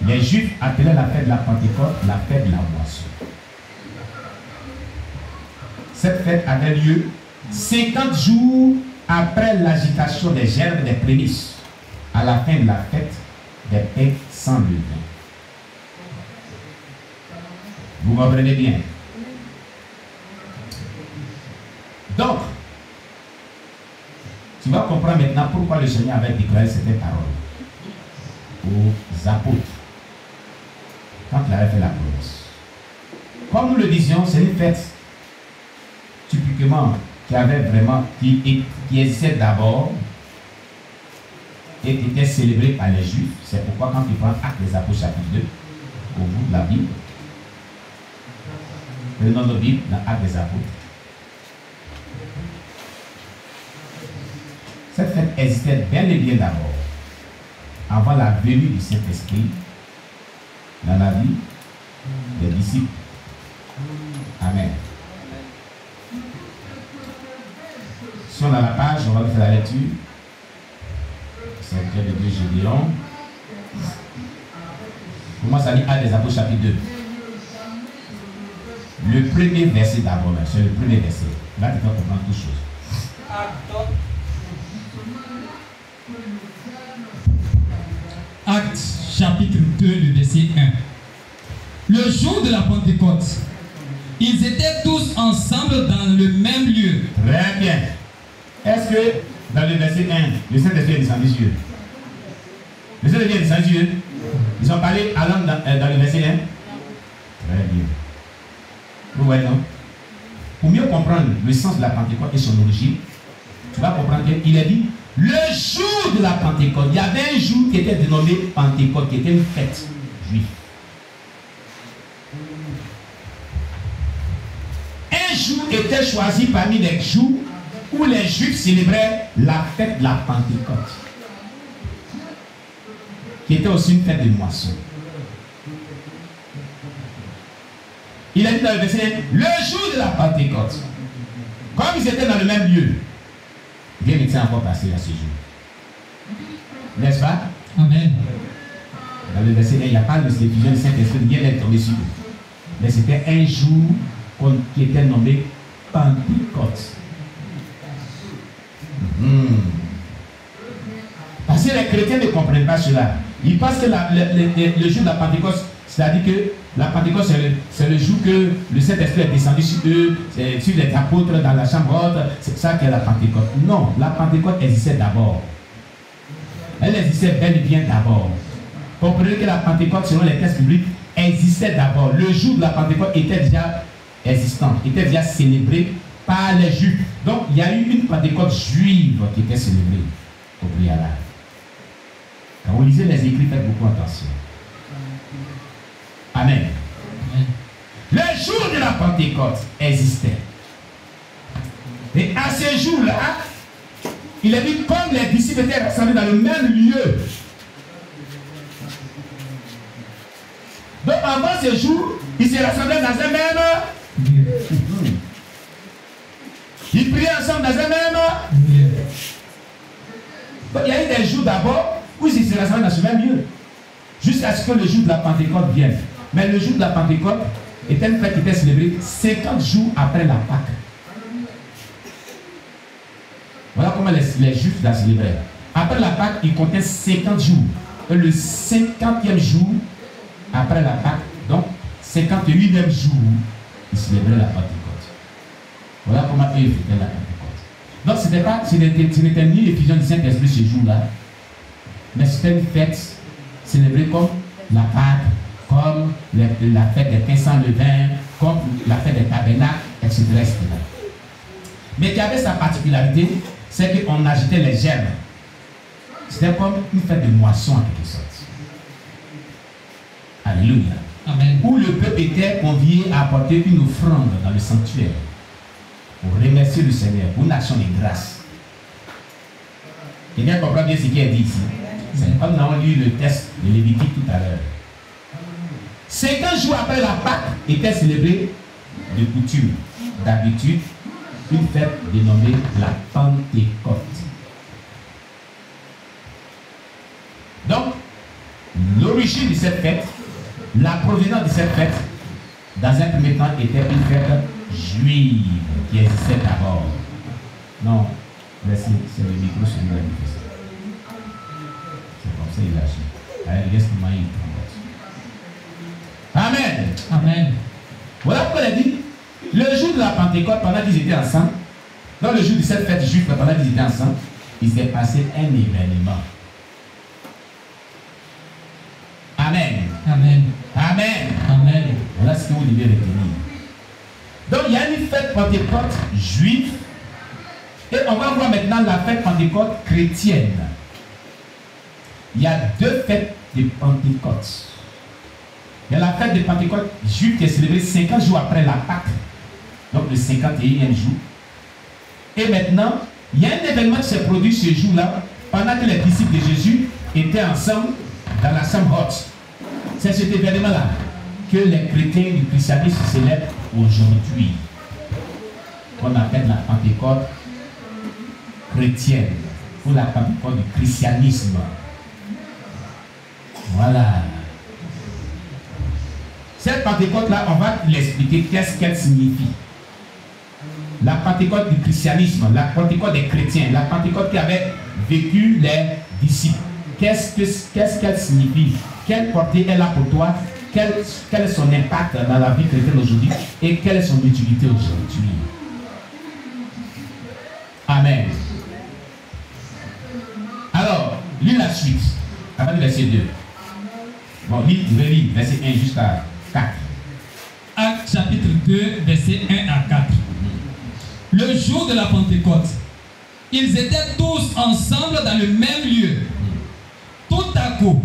Les Juifs appelaient la fête de la Pentecôte la fête de la moisson. Cette fête avait lieu 50 jours après l'agitation des gerbes des prémices, à la fin de la fête des pains sans levain. Vous comprenez bien? Donc, tu vas comprendre maintenant pourquoi le Seigneur avait déclaré cette parole aux apôtres quand il avait fait la promesse. Comme nous le disions, c'est une fête typiquement qui existait d'abord et qui était célébrée par les Juifs. C'est pourquoi quand tu prends Actes des Apôtres chapitre 2, au bout de la Bible, prenons nos Bibles dans Actes des Apôtres. Cette fête existait bel et bien d'abord, avant la venue du Saint-Esprit dans la vie des disciples. Amen. Si on a la page, on va faire la lecture. C'est le Dieu Gédéon. Comment ça dit Actes des Apôtres chapitre 2? Le premier verset d'abord, c'est le premier verset. Là, tu vas comprendre toutes choses. Actes chapitre 2, le verset 1. Le jour de la Pentecôte, ils étaient tous ensemble dans le même lieu. Très bien. Est-ce que dans le verset 1, le Saint-Esprit est descendu sur eux? Le Saint-Esprit est descendu sur eux? Ils ont parlé à l'homme dans le verset 1? Très bien. Vous voyez, non? Pour mieux comprendre le sens de la Pentecôte et son origine, tu vas comprendre qu'il a dit le jour de la Pentecôte. Il y avait un jour qui était dénommé Pentecôte, qui était une fête juive. Un jour était choisi parmi les jours où les Juifs célébraient la fête de la Pentecôte, qui était aussi une fête de moisson. Il a dit dans le verset, le jour de la Pentecôte, comme ils étaient dans le même lieu, Dieu n'était encore passé à ce jour. N'est-ce pas? Amen. Dans le verset 1, il n'y a pas de l'effusion du Saint-Esprit, Dieu n'est tombé sur eux. Mais c'était un jour qui était nommé Pentecôte. Parce que les chrétiens ne comprennent pas cela. Ils pensent que le jour de la Pentecôte, c'est-à-dire que la Pentecôte, c'est le jour que le Saint-Esprit est descendu sur eux, sur les apôtres dans la chambre haute. C'est ça qu'est la Pentecôte. Non, la Pentecôte existait d'abord. Elle existait bel et bien d'abord. Comprenez que la Pentecôte, selon les textes bibliques, existait d'abord. Le jour de la Pentecôte était déjà existant, était déjà célébré par les Juifs. Donc, il y a eu une Pentecôte juive qui était célébrée au préalable. Quand vous lisez les écrits, faites beaucoup attention. Amen. Le jour de la Pentecôte existait. Et à ce jour-là, il est dit comme les disciples étaient rassemblés dans le même lieu. Donc avant ce jour, ils se rassemblaient dans un même lieu. Ils priaient ensemble dans un même lieu. Donc il y a eu des jours d'abord où ils se rassemblaient dans ce même lieu. Jusqu'à ce que le jour de la Pentecôte vienne. Mais le jour de la Pentecôte était une fête qui était célébrée 50 jours après la Pâque. Voilà comment les Juifs la célébraient. Après la Pâque, ils comptaient 50 jours. Et le 50e jour, après la Pâque, donc 58e jour, ils célébraient la Pentecôte. Voilà comment ils fêtaient la Pentecôte. Donc ce n'était ni l'effusion du Saint-Esprit ce jour-là, mais c'était une fête célébrée comme la Pâque, comme la fête des pains sans levain, comme la fête des tabernacles, etc., etc. Mais qui avait sa particularité, c'est qu'on agitait les gerbes. C'était comme une fête de moisson en quelque sorte. Alléluia. Amen. Où le peuple était convié à apporter une offrande dans le sanctuaire pour remercier le Seigneur pour une action de grâce. Quelqu'un comprend bien ce qui est dit ici. C'est comme nous avons lu le texte de Lévitique tout à l'heure. 50 jours après la Pâque était célébrée de coutume, d'habitude, une fête dénommée la Pentecôte. Donc, l'origine de cette fête, la provenance de cette fête, dans un premier temps, était une fête juive qui existait d'abord. Non, c'est le micro sur le c'est comme ça il agit. Allez, laisse-moi y prendre. Amen. Amen. Voilà pourquoi il a dit, le jour de la Pentecôte, pendant qu'ils étaient ensemble, dans le jour de cette fête juive, pendant qu'ils étaient ensemble, il s'est passé un événement. Amen. Amen. Amen. Amen. Voilà ce que vous devez retenir. Donc il y a une fête Pentecôte juive et on va voir maintenant la fête Pentecôte chrétienne. Il y a deux fêtes de Pentecôte. Il y a la fête de Pentecôte juive qui est célébrée 50 jours après la Pâque, donc le 51e jour. Et maintenant, il y a un événement qui s'est produit ce jour-là pendant que les disciples de Jésus étaient ensemble dans la chambre haute. C'est cet événement-là que les chrétiens du christianisme célèbrent aujourd'hui, qu'on appelle la Pentecôte chrétienne ou la Pentecôte du christianisme. Voilà. Cette Pentecôte-là, on va l'expliquer qu'est-ce qu'elle signifie. La Pentecôte du christianisme, la Pentecôte des chrétiens, la Pentecôte qui avait vécu les disciples. Qu'est-ce qu'elle signifie? Quelle portée elle a pour toi? Quel est son impact dans la vie chrétienne aujourd'hui? Et quelle est son utilité aujourd'hui? Amen. Alors, lis la suite, avant le verset 2. Bon, lis, verset 1 jusqu'à 4. Actes chapitre 2, verset 1 à 4. Le jour de la Pentecôte, ils étaient tous ensemble dans le même lieu. Tout à coup,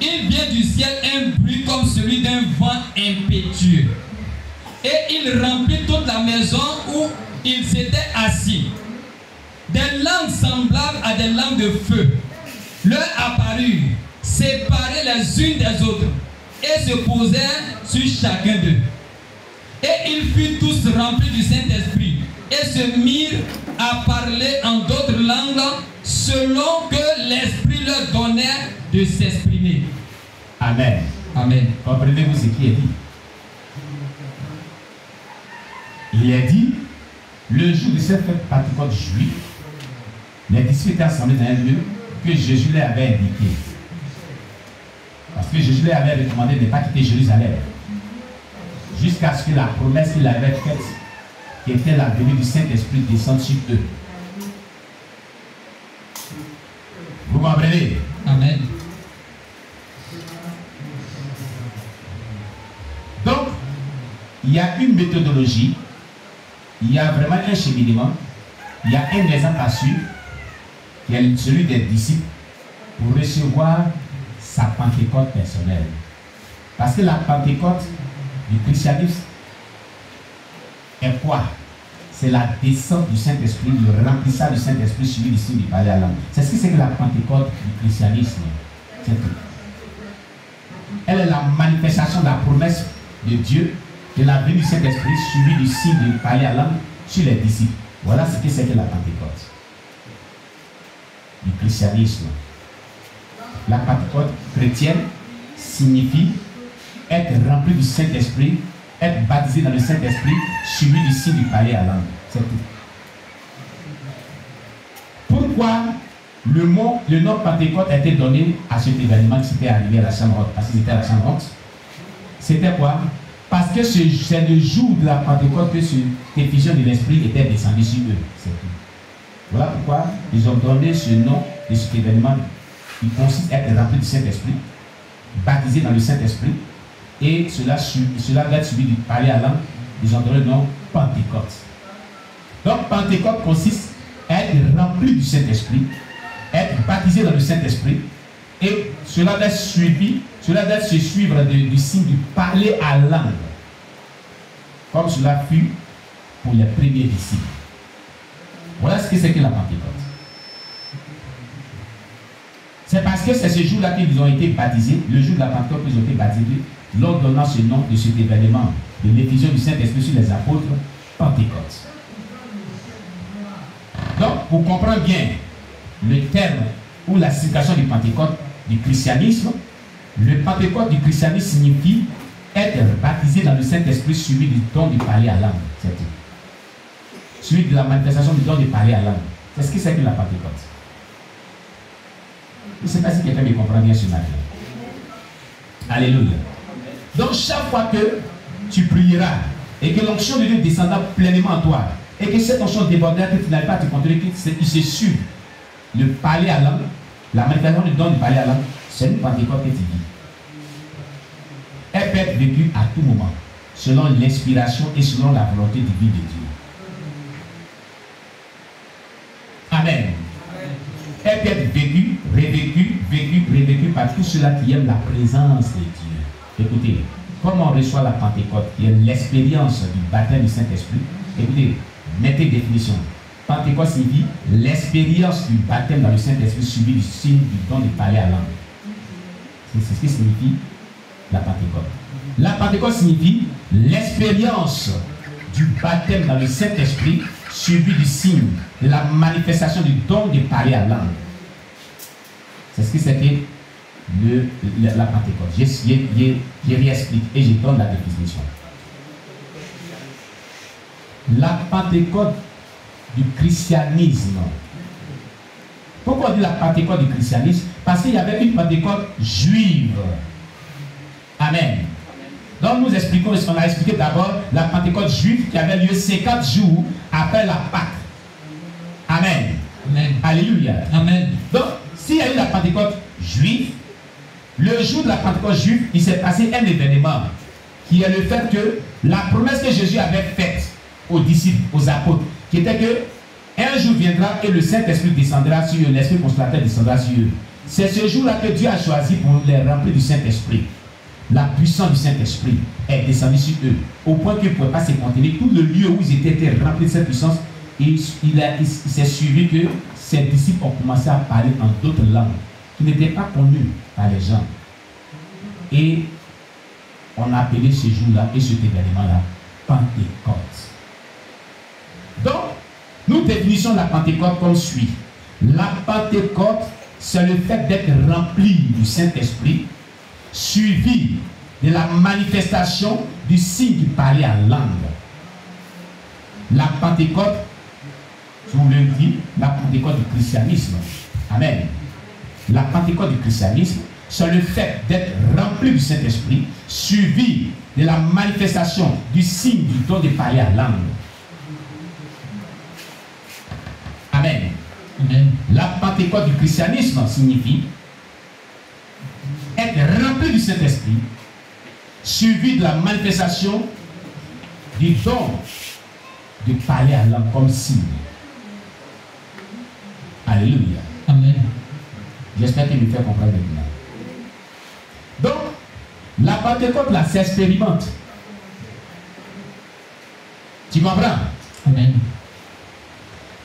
il vient du ciel un bruit comme celui d'un vent impétueux. Et il remplit toute la maison où ils étaient assis. Des langues semblables à des langues de feu leur apparurent, séparées les unes des autres, et se posèrent sur chacun d'eux. Et ils furent tous remplis du Saint-Esprit, et se mirent à parler en d'autres langues, selon que l'Esprit leur donnait de s'exprimer. Amen. Amen. Comprenez-vous ce qui est dit? Il est dit, le jour de cette fête Pentecôte juive, les disciples étaient assemblés dans un lieu que Jésus leur avait indiqué. Parce que Jésus leur avait recommandé de ne pas quitter Jérusalem. Jusqu'à ce que la promesse qu'il avait faite, qui était la venue du Saint-Esprit, descende sur eux. Vous comprenez? Amen. Donc, il y a une méthodologie, il y a vraiment un cheminement, il y a un exemple à suivre, qui est celui des disciples, pour recevoir sa Pentecôte personnelle. Parce que la Pentecôte du christianisme est quoi? C'est la descente du Saint-Esprit, le remplissage du Saint-Esprit suivi du signe du parler à langue. C'est ce que c'est que la Pentecôte du christianisme. C'est tout. Elle est la manifestation de la promesse de Dieu, de la venue du Saint-Esprit suivi du signe du parler à langue sur les disciples. Voilà ce que c'est que la Pentecôte du christianisme. La Pentecôte chrétienne signifie être rempli du Saint-Esprit, être baptisé dans le Saint-Esprit, suivi du signe du parler à langue. C'est tout. Pourquoi le nom Pentecôte a été donné à cet événement qui s'était arrivé à la chambre haute? Parce qu'ils étaient à la chambre haute. C'était quoi? Parce que c'est le jour de la Pentecôte que cette effusion de l'Esprit était descendue sur eux. C'est tout. Voilà pourquoi ils ont donné ce nom de cet événement qui consiste à être rempli du Saint-Esprit, baptisé dans le Saint-Esprit, et cela va être suivi du parler à langue. Ils ont donné le nom Pentecôte. Donc Pentecôte consiste à être rempli du Saint-Esprit, être baptisé dans le Saint-Esprit, et cela doit se suivre du signe du parler à langue, comme cela fut pour les premiers disciples. Voilà ce que c'est que la Pentecôte. C'est parce que c'est ce jour-là qu'ils ont été baptisés, le jour de la Pentecôte qu'ils ont été baptisés, l'on donnant ce nom de cet événement, de l'effusion du Saint-Esprit sur les apôtres, Pentecôte. Donc, pour comprendre bien le terme ou la signification du Pentecôte, du christianisme, Le Pentecôte du christianisme signifie être baptisé dans le Saint-Esprit suivi du don de parler à langue. C'est tout. Suivi de la manifestation du don de parler à langue. C'est ce que c'est que la Pentecôte. Je ne sais pas si quelqu'un me comprend bien ce matin. Alléluia. Donc chaque fois que tu prieras et que l'onction de Dieu descendra pleinement en toi et que cette onction débordera, que tu n'arrives pas à te contrôler, qu'il se suit le parler à langue, la manifestation du don de parler à langue, c'est une Pentecôte que tu vis. Elle peut être vécue à tout moment, selon l'inspiration et selon la volonté divine de Dieu. Amen. Elle peut être vécue, revécue par tous ceux-là qui aiment la présence de Dieu. Écoutez, comment on reçoit la Pentecôte, qui est l'expérience du baptême du Saint-Esprit. Écoutez, mettez définition. Pentecôte signifie l'expérience du baptême dans le Saint-Esprit suivi du signe du don de parler à langue. C'est ce qui signifie la Pentecôte. La Pentecôte signifie l'expérience du baptême dans le Saint-Esprit suivi du signe de la manifestation du don de parler à langue. C'est ce que c'était la Pentecôte. Je réexplique et je donne la définition. La Pentecôte du christianisme. Pourquoi on dit la Pentecôte du christianisme? Parce qu'il y avait une Pentecôte juive. Amen. Donc nous expliquons, on a expliqué d'abord la Pentecôte juive qui avait lieu 50 jours après la Pâque. Amen. Amen. Alléluia. Amen. Donc, s'il y a eu la Pentecôte juive, le jour de la Pentecôte juive, il s'est passé un événement qui est le fait que la promesse que Jésus avait faite aux disciples, aux apôtres, qui était que un jour viendra et le Saint-Esprit descendra sur eux, l'Esprit consolateur descendra sur eux. C'est ce jour-là que Dieu a choisi pour les remplir du Saint-Esprit. La puissance du Saint-Esprit est descendue sur eux, au point qu'ils ne pouvaient pas se contenir. Tout le lieu où ils étaient remplis de cette puissance, il s'est suivi que ses disciples ont commencé à parler en d'autres langues qui n'étaient pas connues par les gens. Et on a appelé ce jour-là et cet événement-là Pentecôte. Donc, nous définissons la Pentecôte comme suit. La Pentecôte, c'est le fait d'être rempli du Saint-Esprit, suivi de la manifestation du signe du parler en langue. La Pentecôte, je vous le dis, la Pentecôte du christianisme. Amen. La Pentecôte du christianisme, c'est le fait d'être rempli du Saint-Esprit, suivi de la manifestation du signe du don de parler en langue. Amen. Amen. La Pentecôte du christianisme signifie être rempli du Saint-Esprit, suivi de la manifestation du don de parler à langue comme signe. Alléluia. Amen. J'espère qu'il me fait comprendre maintenant. Donc, la Pentecôte là s'expérimente. Tu comprends? Amen.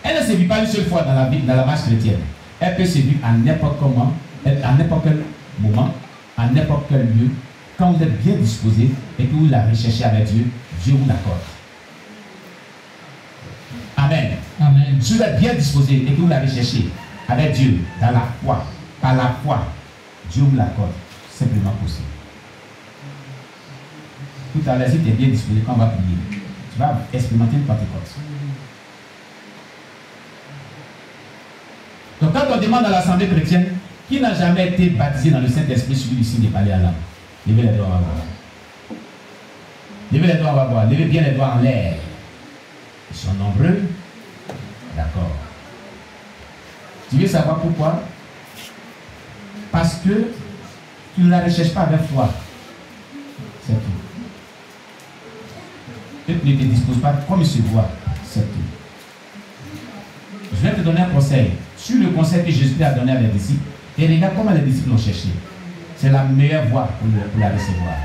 Elle ne se vit pas une seule fois dans la vie, dans la marche chrétienne. Elle peut se vivre à n'importe comment, à n'importe quel moment, à n'importe quel lieu. Quand vous êtes bien disposé et que vous la recherchez avec Dieu, Dieu vous l'accorde. Amen. Amen. Si vous êtes bien disposé et que vous la recherchez avec Dieu, dans la foi, par la foi, Dieu vous l'accorde. Simplement possible. Tout à l'heure, si tu es bien disposé, quand on va prier, tu vas expérimenter une Pentecôte. Donc quand on demande à l'assemblée chrétienne qui n'a jamais été baptisé dans le Saint-Esprit suivi du signe de parler à langue, levez les doigts, on va voir. Levez les doigts, on va voir. Levez bien les doigts en l'air. Ils sont nombreux. D'accord. Tu veux savoir pourquoi? Parce que tu ne la recherches pas avec foi. C'est tout. Et tu ne te disposes pas comme il se voit. C'est tout. Je vais te donner un conseil. Sur le conseil que Jésus a donné à les disciples, et regarde comment les disciples l'ont cherché. C'est la meilleure voie pour la recevoir.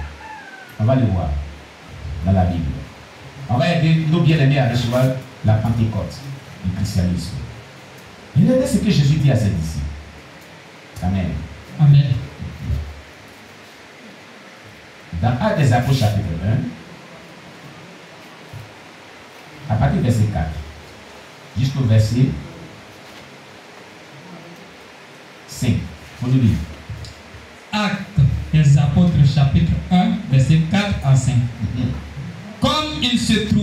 On va le voir dans la Bible. On va aider nos bien-aimés à recevoir la Pentecôte du christianisme. Regardez ce que Jésus dit à ses disciples. Amen. Amen. Dans Actes des Apôtres chapitre 1, à partir du verset 4, jusqu'au verset 5. Faut nous lire. Actes, des Apôtres, chapitre 1, verset 4 à 5. Comme il se trouve